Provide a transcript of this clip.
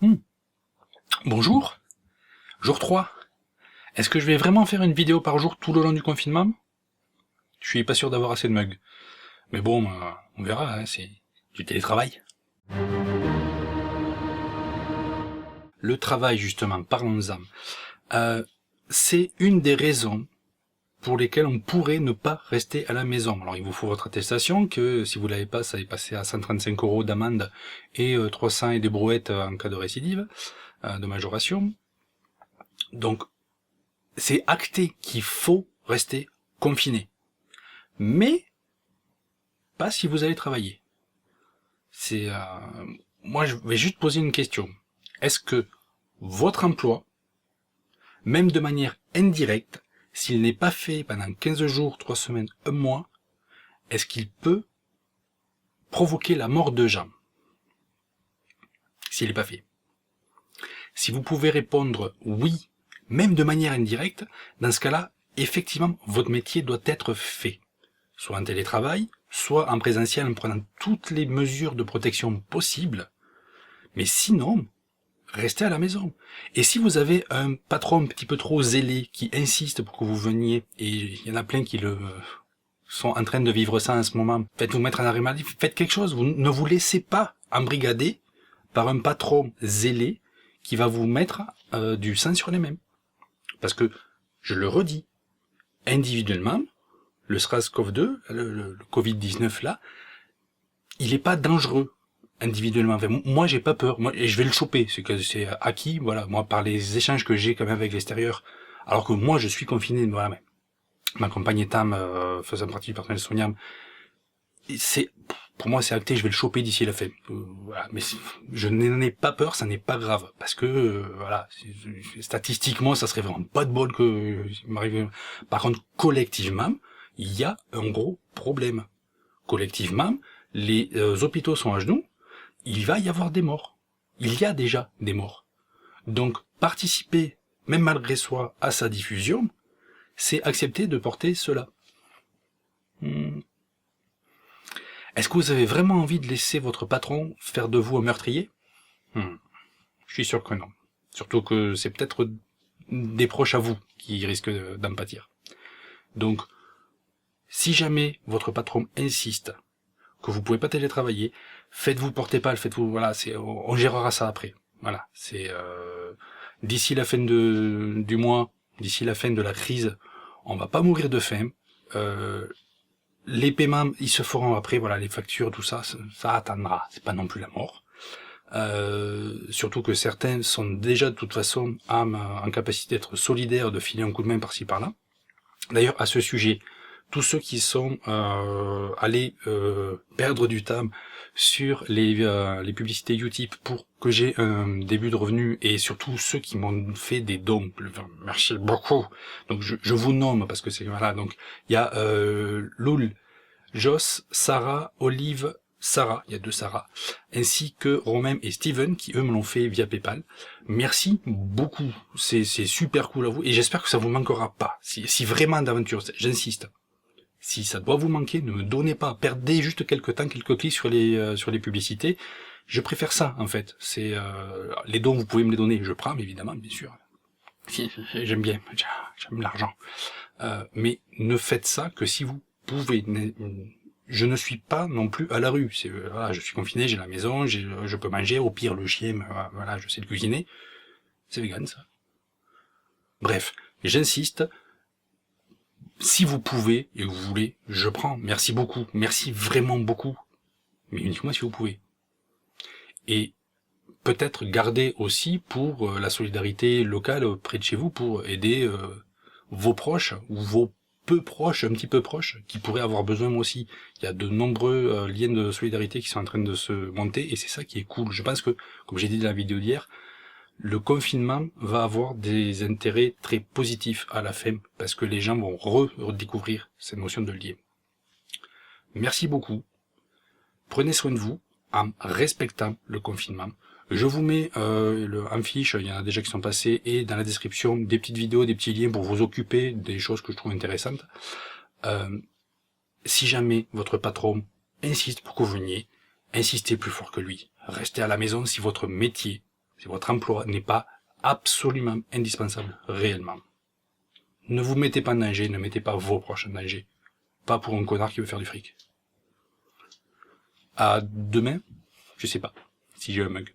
Hmm. Bonjour, jour 3. Est-ce que je vais vraiment faire une vidéo par jour tout le long du confinement? Je suis pas sûr d'avoir assez de mugs. Mais bon, on verra, hein, c'est du télétravail. Le travail, justement, parlons-en. C'est une des raisons pour lesquelles on pourrait ne pas rester à la maison. Alors il vous faut votre attestation, que si vous l'avez pas, ça est passé à 135 € d'amende et 300 et des brouettes en cas de récidive, de majoration. Donc, c'est acté qu'il faut rester confiné. Mais pas si vous allez travailler. C'est moi je vais juste poser une question. Est-ce que votre emploi, même de manière indirecte, s'il n'est pas fait pendant 15 jours, 3 semaines, un mois, est-ce qu'il peut provoquer la mort de gens s'il n'est pas fait? Si vous pouvez répondre oui, même de manière indirecte, dans ce cas-là, effectivement, votre métier doit être fait. Soit en télétravail, soit en présentiel en prenant toutes les mesures de protection possibles. Mais sinon, restez à la maison. Et si vous avez un patron un petit peu trop zélé qui insiste pour que vous veniez, et il y en a plein qui sont en train de vivre ça en ce moment, faites-vous mettre en arrêt maladie, faites quelque chose. Vous ne vous laissez pas embrigader par un patron zélé qui va vous mettre du sang sur les mains. Parce que, je le redis, individuellement, le SARS-CoV-2, le Covid-19 là, il n'est pas dangereux individuellement. Enfin, moi, j'ai pas peur. Moi, et je vais le choper. C'est acquis. Voilà. Moi, par les échanges que j'ai quand même avec l'extérieur, alors que moi, je suis confiné. Voilà. Mais ma compagne étant faisant partie du personnel soignant, c'est pour moi, c'est acté. Je vais le choper d'ici la fin. Voilà. Mais je n'en ai pas peur. Ça n'est pas grave parce que voilà. Statistiquement, ça serait vraiment pas de bol que m'arrive. Par contre, collectivement, il y a un gros problème. Collectivement, les hôpitaux sont à genoux. Il va y avoir des morts. Il y a déjà des morts. Donc, participer, même malgré soi, à sa diffusion, c'est accepter de porter cela. Est-ce que vous avez vraiment envie de laisser votre patron faire de vous un meurtrier? Je suis sûr que non. Surtout que c'est peut-être des proches à vous qui risquent d'en pâtir. Donc, si jamais votre patron insiste que vous pouvez pas télétravailler, faites-vous porter pâle, faites-vous, voilà, on gérera ça après. Voilà, c'est d'ici la fin du mois, d'ici la fin de la crise, on va pas mourir de faim. Les paiements, ils se feront après, voilà, les factures, tout ça, ça attendra. C'est pas non plus la mort. Surtout que certains sont déjà de toute façon en capacité d'être solidaires, de filer un coup de main par-ci par-là. D'ailleurs, à ce sujet, tous ceux qui sont allés perdre du temps sur les publicités Utip pour que j'ai un début de revenu, et surtout ceux qui m'ont fait des dons, merci beaucoup. Donc je vous nomme parce que c'est voilà. Donc il y a Loul, Joss, Sarah, Olive, Sarah, il y a 2 Sarah, ainsi que Romain et Steven qui eux me l'ont fait via PayPal. Merci beaucoup, c'est super cool à vous, et j'espère que ça vous manquera pas. Si vraiment d'aventure, j'insiste, si ça doit vous manquer, ne me donnez pas, perdez juste quelques temps, quelques clics sur les publicités. Je préfère ça en fait. C'est les dons, vous pouvez me les donner, je prends évidemment, bien sûr. J'aime bien, j'aime l'argent. Mais ne faites ça que si vous pouvez. Je ne suis pas non plus à la rue. Voilà, je suis confiné, j'ai la maison, je peux manger. Au pire, le chien, voilà, je sais le cuisiner. C'est vegan ça. Bref, j'insiste. Si vous pouvez et que vous voulez, je prends. Merci beaucoup, merci vraiment beaucoup. Mais uniquement si vous pouvez. Et peut-être garder aussi pour la solidarité locale près de chez vous, pour aider vos proches ou vos peu proches, un petit peu proches, qui pourraient avoir besoin moi aussi. Il y a de nombreux liens de solidarité qui sont en train de se monter, et c'est ça qui est cool. Je pense que, comme j'ai dit dans la vidéo d'hier, le confinement va avoir des intérêts très positifs à la fin, parce que les gens vont redécouvrir cette notion de lien. Merci beaucoup. Prenez soin de vous en respectant le confinement. Je vous mets en fiche, il y en a déjà qui sont passés, et dans la description, des petites vidéos, des petits liens pour vous occuper des choses que je trouve intéressantes. Si jamais votre patron insiste pour que vous veniez, insistez plus fort que lui. Restez à la maison si votre métier Si votre emploi n'est pas absolument indispensable, réellement. Ne vous mettez pas en danger, ne mettez pas vos proches en danger. Pas pour un connard qui veut faire du fric. À demain, je sais pas, si j'ai un mug.